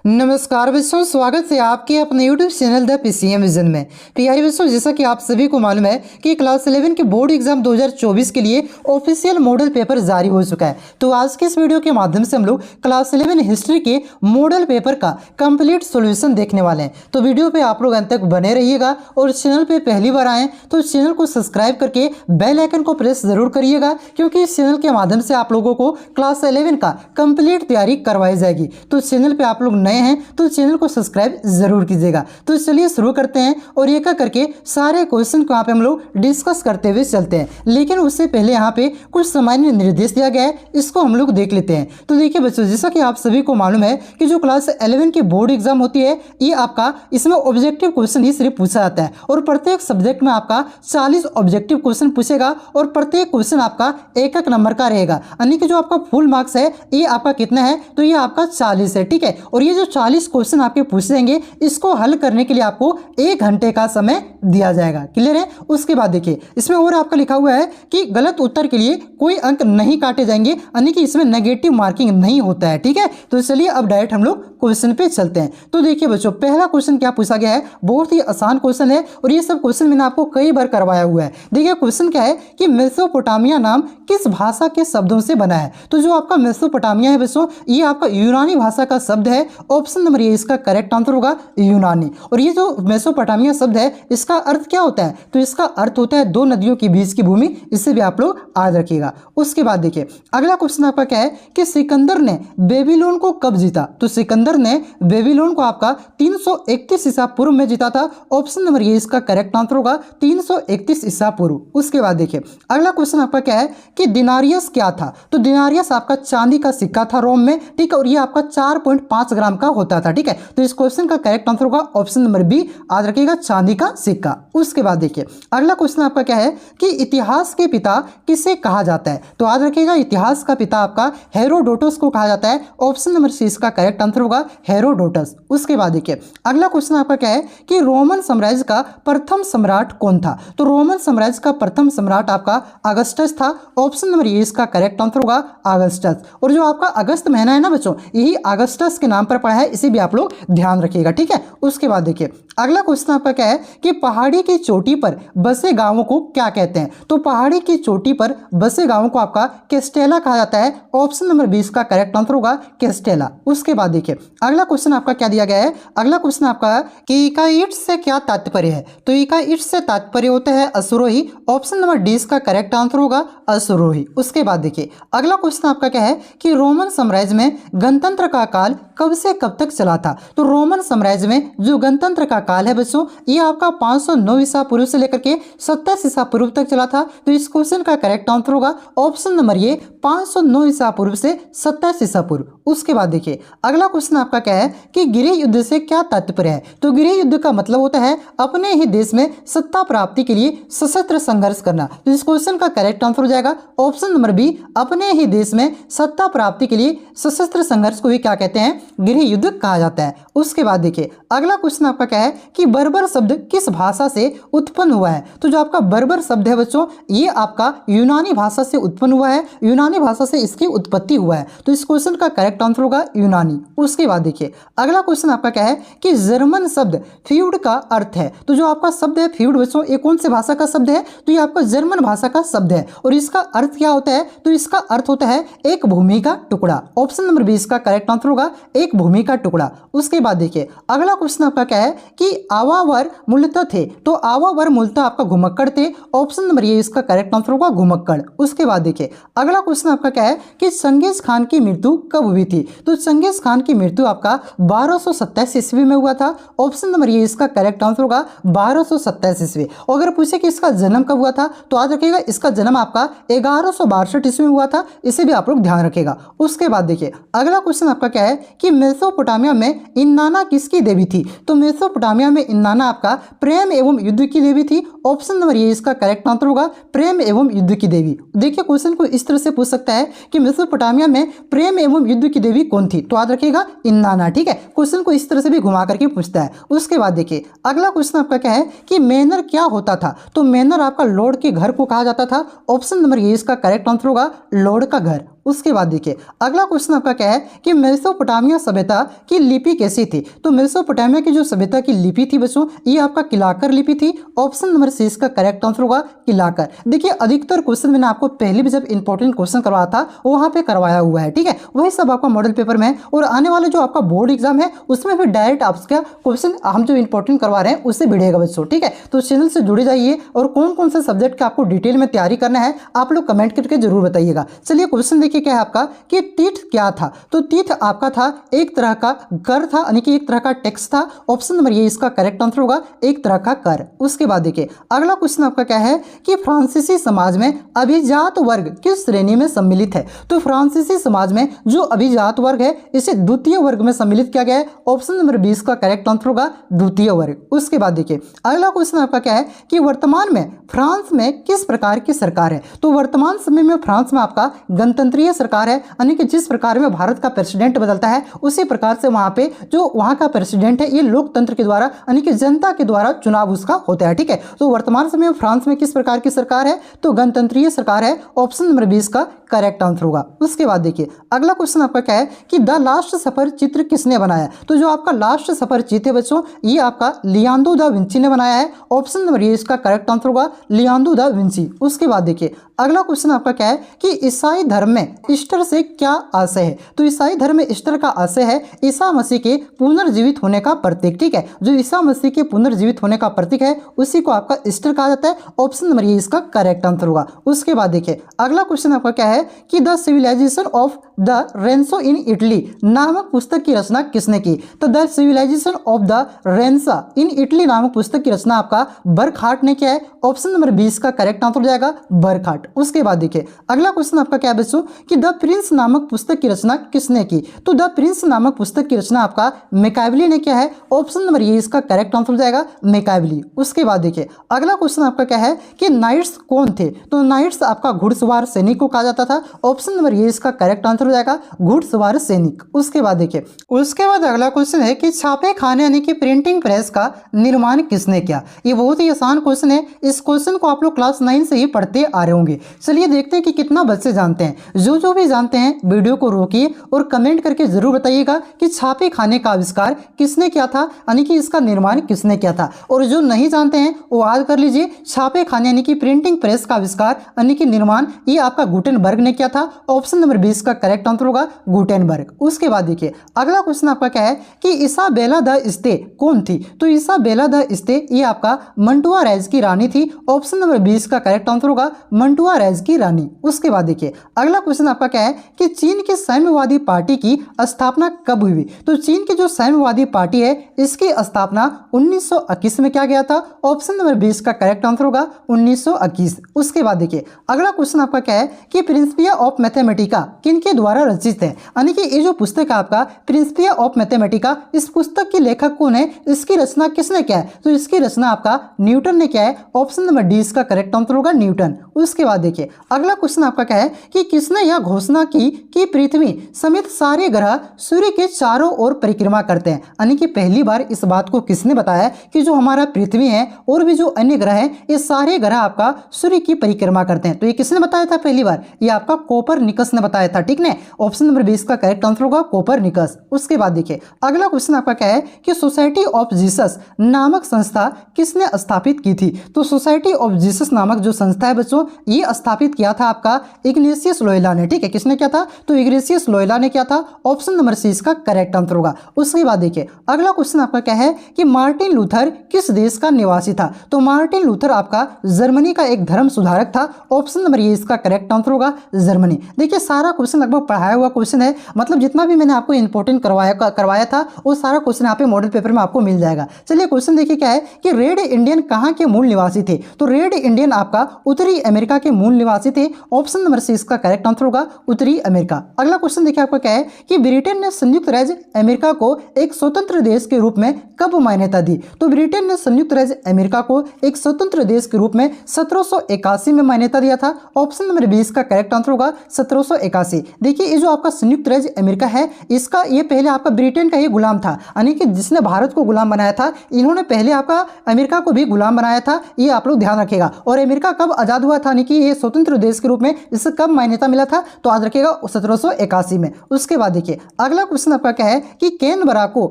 नमस्कार बच्चों, स्वागत है आपके अपने YouTube channel the PCM vision में। प्यारे बच्चों, जैसा कि आप सभी को मालूम है कि क्लास 11 के बोर्ड एग्जाम 2024 के लिए ऑफिशियल मॉडल पेपर जारी हो चुका है। तो आज के इस वीडियो के माध्यम से हम लोग क्लास 11 हिस्ट्री के मॉडल पेपर का कंप्लीट सोल्यूशन देखने वाले हैं। तो वीडियो पे आप लोग अंत तक बने रहिएगा और चैनल पे पहली बार आए तो चैनल को सब्सक्राइब करके बेल आइकन को प्रेस जरूर करिएगा, क्योंकि इस चैनल के माध्यम से आप लोगों को क्लास 11 का कंप्लीट तैयारी करवाई जाएगी। तो चैनल पे आप लोग नए हैं तो चैनल को सब्सक्राइब जरूर कीजिएगा। तो चलिए शुरू करते हैं और एक करके सारे क्वेश्चन को यहाँ पे हम लोग डिस्कस करते हुए चलते हैं। लेकिन उससे पहले यहाँ पे कुछ सामान्य निर्देश दिया गया है, इसको हम लोग देख लेते हैं। तो देखिए बच्चों, जैसा कि आप सभी को मालूम है कि जो क्लास 11 की बोर्ड एग्जाम होती है, ये आपका इसमें ऑब्जेक्टिव क्वेश्चन ही सिर्फ पूछा जाता है और प्रत्येक सब्जेक्ट में आपका 40 ऑब्जेक्टिव क्वेश्चन पूछेगा और प्रत्येक क्वेश्चन आपका एक नंबर का रहेगा। यानी कि जो आपका फुल मार्क्स है ये आपका कितना है, तो ये आपका 40 है, ठीक है। और ये जो 40 क्वेश्चन आपके पूछे जाएंगे, इसको हल करने के लिए आपको 1 घंटे का समय दिया जाएगा। क्लियर है। उसके बाद देखिए इसमें और आपका लिखा हुआ है कि गलत उत्तर के लिए कोई अंक नहीं काटे जाएंगे, यानी कि इसमें नेगेटिव मार्किंग नहीं होता है, ठीक है। तो चलिए अब डायरेक्ट हम लोग क्वेश्चन पे चलते हैं। तो देखिए बच्चों, पहला क्वेश्चन क्या पूछा गया है, बहुत ही आसान क्वेश्चन है और ये सब क्वेश्चन मैंने आपको कई बार करवाया हुआ है। देखिए क्वेश्चन क्या है कि मेसोपोटामिया नाम किस भाषा के शब्दों से बना है। तो जो आपका मेसोपोटामिया है बच्चों, ये आपका यूनानी भाषा का शब्द है। ऑप्शन नंबर ये इसका करेक्ट आंसर होगा, यूनानी। और ये जो मेसोपोटामिया शब्द है, इसका अर्थ क्या होता है, तो इसका अर्थ होता है 2 नदियों के बीच की भूमि। इससे भी आप लोग याद रखिएगा। उसके बाद देखिए अगला क्वेश्चन आपका क्या है कि सिकंदर ने बेबीलोन को कब जीता। तो सिकंदर ने बेबीलोन को आपका 331 ईसा पूर्व में जीता था। ऑप्शन नंबर ये इसका करेक्ट आंसर होगा, 331 ईसा पूर्व। उसके बाद देखिए अगला क्वेश्चन आपका क्या है कि दिनारियस क्या था। तो दिनारियस आपका चांदी का सिक्का था रोम में, ठीक है, और ये आपका 4.5 ग्राम का होता था, ठीक है। तो इस क्वेश्चन का करेक्ट आंसर होगा ऑप्शन नंबर बी, याद रखिएगा, चांदी का सिक्का। उसके बाद देखिए अगला क्वेश्चन आपका क्या है कि इतिहास के पिता किसे कहा जाता है। तो याद रखिएगा, इतिहास का पिता आपका हेरोडोटस को कहा जाता है। ऑप्शन नंबर सी इसका करेक्ट आंसर होगा, हेरोडोटस। उसके बाद देखिए अगला क्वेश्चन आपका क्या है कि रोमन साम्राज्य का प्रथम सम्राट कौन था। तो रोमन साम्राज्य का प्रथम सम्राट आपका अगस्टस था। ऑप्शन नंबर ये इसका करेक्ट आंसर होगा, अगस्टस। और जो आपका अगस्त महीना है ना बच्चों, यही अगस्टस के नाम पर पड़ा है, इसे भी आप लोग ध्यान रखिएगा, ठीक है। उसके बाद देखिए अगला क्वेश्चन आपका क्या है कि पहाड़ी की चोटी पर बसे गांवों को क्या कहते हैं। तो पहाड़ी की चोटी पर बसे गांवों को आपका कैस्टेला कहा जाता है। ऑप्शन नंबर 20 का करेक्ट आंसर होगा, कैस्टेला। उसके बाद देखिए अगला क्वेश्चन आपका क्या दिया गया है, अगला क्वेश्चन आपका कि इकाईट से क्या तात्पर्य है। तो इकाईट से तात्पर्य होता है अश्वरोही। ऑप्शन नंबर डी इसका करेक्ट आंसर होगा, अश्वरोही। उसके बाद देखिए अगला क्वेश्चन आपका क्या है कि रोमन साम्राज्य में गणतंत्र का काल कब से कब तक चला था। तो रोमन साम्राज्य में जो गणतंत्र का काल है बच्चों, ये आपका 509 ईसा पूर्व से लेकर के 27 ईसा पूर्व तक चला था। तो इस क्वेश्चन का करेक्ट आंसर होगा ऑप्शन नंबर ये, 509 ईसा पूर्व से 27 ईसा पूर्व। उसके बाद देखिए अगला क्वेश्चन आपका क्या है कि गृह युद्ध से क्या तात्पर्य है। तो गृह युद्ध का मतलब होता है अपने ही देश में सत्ता प्राप्ति के लिए सशस्त्र संघर्ष करना। तो इस क्वेश्चन का करेक्ट आंसर हो जाएगा ऑप्शन नंबर बी, अपने ही देश में सत्ता प्राप्ति के लिए सशस्त्र संघर्ष को भी क्या कहते हैं, गृह युद्ध कहा जाता है। उसके बाद देखिए अगला क्वेश्चन आपका क्या है कि बर्बर शब्द किस भाषा से उत्पन्न हुआ है। तो जो आपका बर्बर शब्द है बच्चों, ये आपका यूनानी भाषा से उत्पन्न हुआ है, यूनानी भाषा से इसकी उत्पत्ति हुआ है। तो इस क्वेश्चन का करेक्ट आंसर होगा यूनानी। उसके बाद देखिए अगला क्वेश्चन आपका क्या है कि जर्मन शब्द फ्यूड का अर्थ है। तो जो आपका शब्द है फ्यूड बच्चों, ये कौन से भाषा का शब्द है, तो ये आपका जर्मन भाषा का शब्द है। और इसका अर्थ क्या होता है, तो इसका अर्थ होता है एक भूमि का टुकड़ा। ऑप्शन नंबर 20 का करेक्ट आंसर होगा, एक भूमि का टुकड़ा। उसके बाद देखिए अगला क्वेश्चन आपका क्या है कि आवावर मूलतः थे। तो आवावर मूलतः आपका घुमक्कड़ थे। ऑप्शन नंबर ये इसका करेक्ट आंसर होगा, घुमक्कड़। उसके बाद देखिए अगला क्वेश्चन आपका क्या है कि चंगेज खान की मृत्यु कब हुई थी। तो चंगेज खान की मृत्यु आपका 1227 ईस्वी में हुआ था। ऑप्शन नंबर ये इसका करेक्ट आंसर होगा, 1227 ईस्वी। और अगर पूछे कि इसका जन्म कब हुआ था, तो याद रखिएगा इसका जन्म आपका 1162 ईस्वी में हुआ था, इसे भी आप लोग ध्यान रखिएगा। उसके बाद देखिए अगला क्वेश्चन आपका क्या है कि मेसोपोटामिया में इन्नाना किसकी देवी थी। तो मेसोपोटामिया में इन्नाना आपका प्रेम एवं युद्ध की देवी थी। ऑप्शन नंबर ये इसका करेक्ट आंसर होगा, प्रेम एवं युद्ध की देवी। देखिए क्वेश्चन को इस तरह से पूछ सकता है कि मेसोपोटामिया में प्रेम एवं युद्ध की देवी कौन थी। तो याद रखिएगा इन्नाना, ठीक है। क्वेश्चन को इस तरह से भी घुमा करके पूछता है। उसके बाद देखिए अगला क्वेश्चन आपका क्या है कि मैनर क्या होता था। तो मैनर आपका लॉर्ड के घर को कहा जाता था। ऑप्शन नंबर ये इसका करेक्ट आंसर होगा, लॉर्ड का घर। उसके बाद देखिए अगला क्वेश्चन आपका क्या है कि मेसोपोटामिया सभ्यता की लिपि कैसी थी। तो मेसोपोटामिया की जो सभ्यता की लिपि थी बच्चों, ये आपका किलाकर लिपि थी। ऑप्शन नंबर सी इसका करेक्ट आंसर होगा किलाकर। देखिए अधिकतर क्वेश्चन मैंने आपको पहले भी जब इंपॉर्टेंट क्वेश्चन करवाया था वहां पे करवाया हुआ है, ठीक है, वही सब आपका मॉडल पेपर में है। और आने वाले जो आपका बोर्ड एग्जाम है उसमें भी डायरेक्ट आपका क्वेश्चन हम जो इंपॉर्टेंट करवा रहे हैं उससे भिड़ेगा बच्चों, ठीक है। तो चैनल से जुड़े जाइए और कौन कौन से सब्जेक्ट का आपको डिटेल में तैयारी करना है आप लोग कमेंट करके जरूर बताइएगा। चलिए क्वेश्चन देखिए क्या है आपका कि तीर्थ क्या था। तो तीर्थ आपका था एक तरह का कर था, यानी कि एक तरह का टैक्स था। ऑप्शन नंबर ये इसका करेक्ट आंसर होगा एक तरह का कर। उसके बाद देखिए अगला क्वेश्चन आपका क्या है कि फ्रांसीसी समाज में अभिजात वर्ग किस श्रेणी में सम्मिलित है। तो फ्रांसीसी समाज में जो अभिजात वर्ग है इसे द्वितीय वर्ग में सम्मिलित किया गया है। ऑप्शन नंबर 20 का करेक्ट आंसर होगा द्वितीय वर्ग। उसके बाद देखिए अगला क्वेश्चन आपका क्या है कि वर्तमान में फ्रांस में किस प्रकार की सरकार है। तो वर्तमान समय में फ्रांस में आपका गणतंत्रीय सरकार है, यानी कि जिस प्रकार में भारत का प्रेसिडेंट बदलता है उसी प्रकार से वहां पे जो वहां का प्रेसिडेंट है ये लोकतंत्र के द्वारा यानी कि जनता के द्वारा चुनाव उसका होता है, ठीक है। तो वर्तमान समय में फ्रांस में किस प्रकार की सरकार है तो गणतंत्रीय सरकार है। ऑप्शन नंबर 20 का करेक्ट आंसर होगा। उसके बाद देखिए अगला क्वेश्चन आपका क्या है कि द लास्ट सफर चित्र किसने बनाया। तो जो आपका लास्ट सफर चित्र है बच्चों ये आपका लियोनार्डो दा विंची ने बनाया है। ऑप्शन नंबर ये इसका करेक्ट आंसर होगा लियोनार्डो दा विंची। उसके बाद देखिए अगला क्वेश्चन आपका क्या है कि ईसाई धर्म में ईस्टर से क्या आशय है। तो ईसाई धर्म में ईस्टर का आशय है ईसा मसीह के पुनर्जीवित होने का प्रतीक, ठीक है। जो ईसा मसीह के पुनर्जीवित होने का प्रतीक है उसी को आपका ईस्टर कहा जाता है। ऑप्शन नंबर ये इसका करेक्ट आंसर होगा। उसके बाद देखिए अगला क्वेश्चन आपका क्या है कि the civilization of the Renaissance in Italy नामक पुस्तक की रचना किसने की। तो the civilization of the Renaissance in Italy नामक पुस्तक की रचना आपका बर्कहार्ट ने किया है। ऑप्शन नंबर 20 का करेक्ट आंसर हो जाएगा बर्कहार्ट। उसके बाद देखिए अगला क्वेश्चन आपका क्या है बच्चों कि द प्रिंस नामक पुस्तक की रचना किसने की। तो द प्रिंस नामक पुस्तक की रचना आपका मैकावली ने किया है। ऑप्शन नंबर ये इसका करेक्ट आंसर हो जाएगा मैकावली। उसके बाद देखिए अगला क्वेश्चन आपका क्या है कि नाइट्स कौन थे। तो नाइट्स आपका घुड़सवार सैनिक को कहा जाता था। ऑप्शन नंबर ये इसका करेक्ट आंसर हो जाएगा घुड़सवार सैनिक। उसके बाद देखिए उसके बाद अगला क्वेश्चन है कि छापे खाने यानी कि प्रिंटिंग प्रेस का निर्माण किसने किया। ये बहुत ही आसान क्वेश्चन है। इस क्वेश्चन को आप लोग क्लास 9 से ही पढ़ते आ रहे होंगे। चलिए देखते हैं कि कितना बच्चे जानते हैं। जो भी जानते हैं वीडियो को रोकिए और कमेंट करके जरूर बताइएगा कि छापे खाने का आविष्कार किसने किया था, यानी कि इसका निर्माण किसने किया था। और जो नहीं जानते हैं वो याद कर लीजिए छापे खाने यानी कि प्रिंटिंग प्रेस का आविष्कार यानी कि निर्माण ये आपका गुटेनबर्ग ने किया था। ऑप्शन नंबर 20 का करेक्ट आंसर होगा गुटेनबर्ग। उसके बाद देखिए अगला क्वेश्चन आपका क्या है कि इसाबेला द इस्ते कौन थी। तो इसाबेला द इस्ते ये आपका मंटुआ राज्य की रानी थी। ऑप्शन नंबर 20 का करेक्ट आंसर होगा मंटुआ राज्य की रानी। उसके बाद देखिए अगला क्वेश्चन आपका क्या है कि चीन की साम्यवादी पार्टी की स्थापना कब हुई। तो चीन की जो साम्यवादी पार्टी है इसकी स्थापना 1921 में किया गया था। ऑप्शन नंबर 20 का करेक्ट आंसर होगा 1921। उसके बाद देखिए अगला क्वेश्चन आपका क्या है कि प्रिंसिपिया ऑफ मैथमेटिका किनके द्वारा रचित है, यानी कि ये जो पुस्तक है आपका प्रिंसिपिया ऑफ मैथमेटिका इस पुस्तक के लेखक कौन है, इसकी रचना किसने किया है। तो इसकी रचना आपका न्यूटन ने किया है। ऑप्शन नंबर 20 का करेक्ट आंसर होगा न्यूटन। उसके बाद देखिए अगला क्वेश्चन आपका क्या है कि किसने यह घोषणा की कि पृथ्वी समेत सारे ग्रह सूर्य के चारों ओर परिक्रमा करते हैं, यानी कि पहली बार इस बात को किसने बताया कि जो हमारा पृथ्वी है और भी जो अन्य ग्रह हैं ये सारे ग्रह आपका सूर्य की परिक्रमा करते हैं। तो ये किसने बताया था पहली बार, ये आपका कोपरनिकस ने बताया था, ठीक है। ऑप्शन नंबर 20 का करेक्ट आंसर होगा कोपरनिकस। उसके बाद देखिए अगला क्वेश्चन आपका क्या है कि सोसाइटी ऑफ जीसस नामक संस्था किसने स्थापित की थी। तो सोसाइटी ऑफ जीसस नामक जो संस्था है बच्चों ये स्थापित किया था आपका इग्नेशियस लोयोला ने, ठीक है। किसने किया था तो इग्नेशियस लोयोला ने किया था। ऑप्शन नंबर सी इसका करेक्ट आंसर होगा। उसके बाद देखिए अगला क्वेश्चन आपका क्या है कि मार्टिन लूथर किस देश का निवासी था। तो मार्टिन लूथर आपका जर्मनी का एक धर्म सुधारक था। ऑप्शन नंबर ये इसका करेक्ट आंसर होगा जर्मनी। देखिए सारा क्वेश्चन लगभग पढ़ाया हुआ क्वेश्चन है, मतलब जितना भी मैंने आपको इंपॉर्टेंट करवाया था वो सारा क्वेश्चन यहाँ पे मॉडल पेपर में आपको मिल जाएगा। चलिए क्वेश्चन देखिए क्या है कि रेड इंडियन कहाँ के मूल निवासी थे। तो रेड इंडियन आपका उत्तरी अमेरिका के मूल निवासी थे। ऑप्शन नंबर सी इसका करेक्ट आंसर होगा उत्तरी अमेरिका। अगला क्वेश्चन देखिए आपका क्या है कि ब्रिटेन ने संयुक्त राज्य अमेरिका को एक स्वतंत्र देश के रूप में कब मान्यता दी। तो ब्रिटेन ने संयुक्त राज्य अमेरिका को एक स्वतंत्र देश के रूप में 1781 में मान्यता दिया था। ऑप्शन नंबर 20 का करेक्ट आंसर होगा 1781। देखिए ये जो आपका संयुक्त राज्य अमेरिका है इसका ये पहले आपका ब्रिटेन का ही गुलाम था, यानी कि जिसने भारत को गुलाम बनाया था इन्होंने पहले आपका अमेरिका को भी गुलाम बनाया था। ये आप लोग ध्यान रखिएगा। और अमेरिका कब आजाद हुआ था, यानी कि ये स्वतंत्र देश के रूप में इससे कब मान्यता मिला था, तो याद रखिएगा 1781 में। उसके बाद देखिए अगला क्वेश्चन आपका क्या है कि कैनबरा को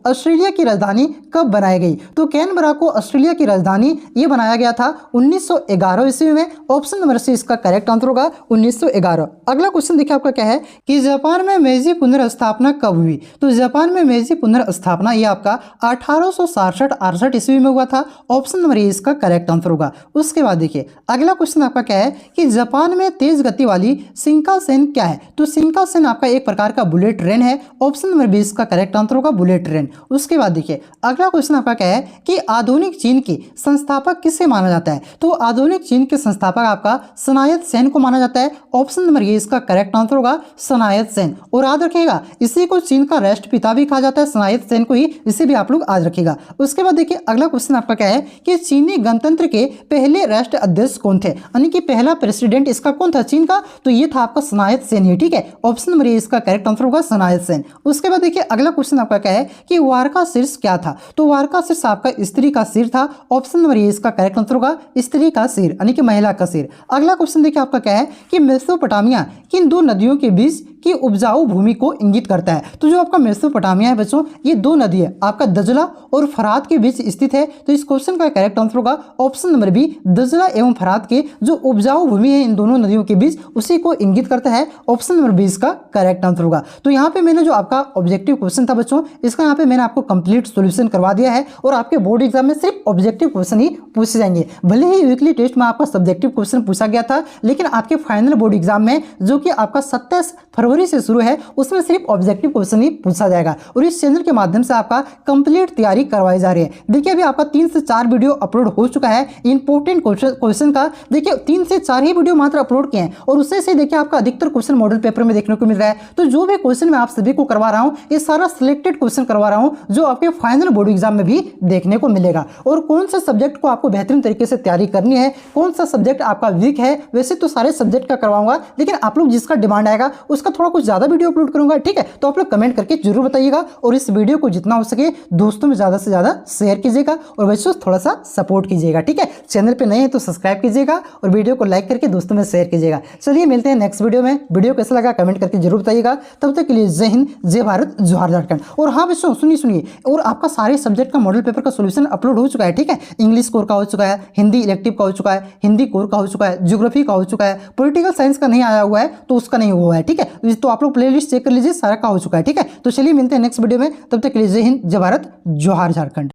ऑस्ट्रेलिया की राजधानी कब बनाई गई? तो कैनबरा को ऑस्ट्रेलिया की राजधानी ये बनाया गया था 1911 ईस्वी में। ऑप्शन नंबर सी इसका करेक्ट आंसर होगा 1911। अगला क्वेश्चन देखिए आपका क्या है कि जापान में मेजी पुनर्स्थापना कब हुई? तो जापान में मेजी पुनर्स्थापना ये आपका 1867-68 ईस्वी में हुआ था। ऑप्शन नंबर ए इसका करेक्ट आंसर होगा। उसके बाद देखिए अगला क्वेश्चन आपका क्या है कि जापान में तेज गति वाली शिंकानसेन क्या है? तो शिंकानसेन आपका एक प्रकार का बुलेट ट्रेन है। ऑप्शन नंबर बी इसका करेक्ट आंसर होगा बुलेट ट्रेन। उसके बाद देखिए अगला क्वेश्चन आपका क्या है कि आधुनिक चीन के संस्थापक किसे माना जाता है? तो आधुनिक चीन के संस्थापक आपका सनायत सेन को माना जाता है। ऑप्शन नंबर ए इसका करेक्ट आंसर होगा सनायत सेन। और याद रखिएगा इसी को चीन का राष्ट्रपिता भी कहा जाता है, सनायत सेन को ही, इसे भी आप लोग याद रखिएगा। उसके बाद देखिए अगला क्वेश्चन आपका क्या है कि चीनी गणतंत्र के पहले राष्ट्र अध्यक्ष कौन थे? यानी कि पहला प्रेसिडेंट इसका कौन था चीन का? तो ये था आपका सनायत सेन ही, ठीक है। ऑप्शन नंबर ए इसका करेक्ट आंसर होगा सनायत सेन। उसके बाद देखिए अगला क्वेश्चन आपका क्या है कि वारका शीर्ष क्या था? तो वारका शीर्ष आपका स्त्री का सिर था। ऑप्शन नंबर ए इसका करेक्ट आंसर होगा स्त्री का सिर, यानी कि महिला का सिर। अगला क्वेश्चन देखिए आपका क्या है कि मेसोपोटामिया किन दो नदियों के बीच की उपजाऊ भूमि को इंगित करता है? तो जो आपका मेसोपोटामिया है बच्चों, ये दो नदी है आपका दजला और फरात के बीच स्थित है। तो इस क्वेश्चन का करेक्ट आंसर होगा ऑप्शन नंबर बी, दजला एवं फरात के जो उपजाऊ भूमि है इन दोनों नदियों के बीच, उसी को इंगित करता है। ऑप्शन नंबर बी इसका करेक्ट आंसर होगा। तो यहाँ पे मैंने जो आपका ऑब्जेक्टिव क्वेश्चन था बच्चों, इसका यहाँ पे मैंने आपको कंप्लीट सोल्यूशन करवा दिया है और आपके बोर्ड एग्जाम में सिर्फ ऑब्जेक्टिव क्वेश्चन ही पूछे जाएंगे। भले ही वीकली टेस्ट में आपका सब्जेक्टिव क्वेश्चन पूछा गया था, लेकिन आपके फाइनल बोर्ड एग्जाम में जो कि आपका 27 फरवरी से शुरू है, उसमें सिर्फ ऑब्जेक्टिव क्वेश्चन ही पूछा जाएगा और इस चैनल के माध्यम से आपका कंप्लीट तैयारी करवाई जा रही है। देखिए अभी आपका 3 से 4 वीडियो अपलोड हो चुका है इंपॉर्टेंट क्वेश्चन का। देखिए 3 से 4 ही वीडियो मात्र अपलोड किए हैं और उससे से देखिए आपका अधिकतर क्वेश्चन मॉडल पेपर में देखने को मिल रहा है। तो जो भी क्वेश्चन मैं आप सभी को करवा रहा हूं, ये सारा सिलेक्टेड क्वेश्चन करवा रहा हूं जो आपके फाइनल बोर्ड एग्जाम में भी देखने को मिलेगा। और कौन सा सब्जेक्ट को आपको बेहतरीन तरीके से तैयारी करनी है, कौन सा सब्जेक्ट आपका वीक है, वैसे तो सारे सब्जेक्ट का करवाऊंगा, लेकिन आप लोग जिसका डिमांड आएगा उसका थोड़ा कुछ ज्यादा वीडियो अपलोड करूंगा, ठीक है। तो आप लोग कमेंट करके जरूर बताइएगा और इस वीडियो को जितना हो सके दोस्तों में ज्यादा से ज्यादा शेयर कीजिएगा और बच्चों थोड़ा सा सपोर्ट कीजिएगा, ठीक है। चैनल पे नए हैं तो सब्सक्राइब कीजिएगा और वीडियो को लाइक करके दोस्तों में शेयर कीजिएगा। चलिए मिलते हैं नेक्स्ट वीडियो में। वीडियो कैसा लगा कमेंट करके जरूर बताइएगा। तब तक के लिए जय हिंद, जय भारत, जोहार झारखंड। और हाँ बच्चों सुनिए और आपका सारे सब्जेक्ट का मॉडल पेपर का सोल्यूशन अपलोड हो चुका है, ठीक है। इंग्लिश कोर का हो चुका है, हिंदी इलेक्टिव का हो चुका है, हिंदी कोर का हो चुका है, ज्योग्राफी का हो चुका है, पॉलिटिकल साइंस का नहीं आया हुआ है तो उसका नहीं हुआ है, ठीक है। तो आप लोग प्लेलिस्ट चेक कर लीजिए, सारा का हो चुका है, ठीक है। तो चलिए मिलते हैं नेक्स्ट वीडियो में। तब तक के लिए जय हिंद, जय भारत, जोहार झारखंड।